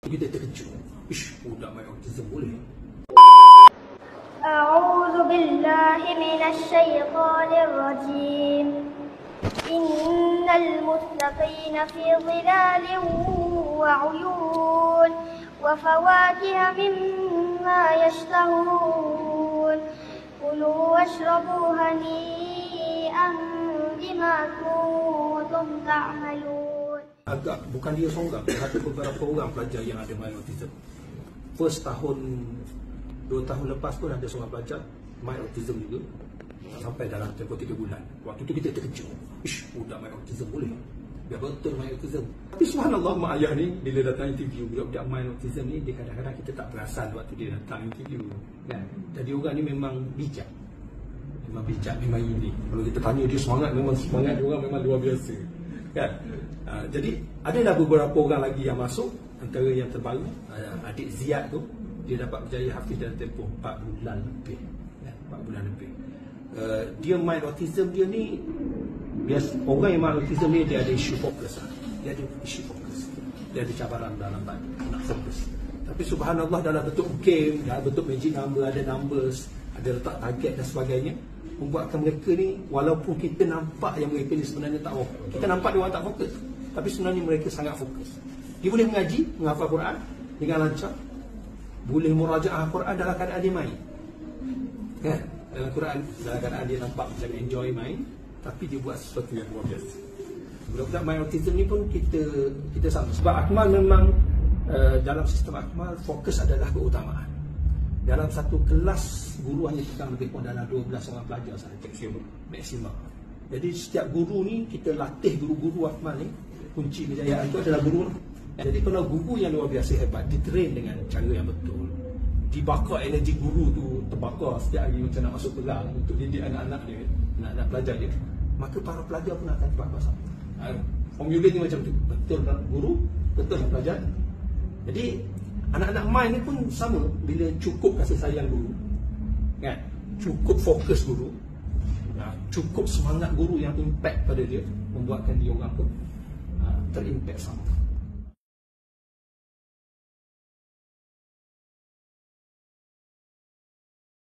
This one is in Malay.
Kita terkejut. Ish, budak main autism boleh. أعوذ بالله من الشيطان الرجيم إن المتقين في ظلال وعيون وفواكه مما يشتهون كلوا واشربوا هنيئا بما كنتم تعملون. Agak bukan dia seorang, ada beberapa orang pelajar yang ada mild autism. First tahun 2 tahun lepas pun ada seorang pelajar mild autism juga, sampai dalam tempoh 3 bulan. Waktu tu kita terkejut. Ish, budak mild autism boleh. Dia betul mild autism. Tapi subhanallah, mak ayah ni bila datang interview budak-budak mild autism ni, dia kadang-kadang kita tak perasan waktu dia datang interview kan. Jadi orang ni memang bijak. Memang ini. Kalau kita tanya dia semangat, memang semangat dia orang memang luar biasa. Kan? Jadi adalah beberapa orang lagi yang masuk, antara yang terbaru adik Ziyad tu, dia dapat berjaya hafiz dalam tempoh 4 bulan lebih. 4 bulan lebih. Dia mild autism dia ni, biasa orang yang mild autism ni dia ada isu fokus. Dia ada isu fokus. Dia ada cabaran dalam nak fokus. Tapi subhanallah, dalam bentuk game, dalam bentuk magic number, ada numbers, ada letak target dan sebagainya, membuatkan mereka ni, walaupun kita nampak yang mereka ni sebenarnya tak fokus, kita nampak dia orang tak fokus, tapi sebenarnya mereka sangat fokus. Dia boleh mengaji, menghafal Quran dengan lancar, boleh murajaah Quran dalam keadaan dia main kan? Dalam Quran, dalam keadaan dia nampak macam enjoy main, tapi dia buat sesuatu yang luar biasa. Budak-budak mild autism ni pun kita sama. Sebab Akmal memang dalam sistem Akmal, fokus adalah keutamaan. Dalam satu kelas, guru hanya pegang lebih kurang dalam 12 orang pelajar sahaja maksimum. Jadi setiap guru ni, kita latih guru-guru Akmal ni, kunci kejayaan itu adalah guru. Jadi kalau guru yang luar biasa hebat, ditrain dengan cara yang betul, dibakar energi guru tu, terbakar setiap hari macam nak masuk perang untuk didik anak-anak dia, anak-anak pelajar dia, maka para pelajar pun akan terbakar sama. Formula ni macam tu, betul guru, betul pelajar. Jadi anak-anak main ni pun sama, bila cukup kasih sayang guru kan, cukup fokus guru, cukup semangat guru yang impact pada dia, membuatkan dia orang pun terimpact sama.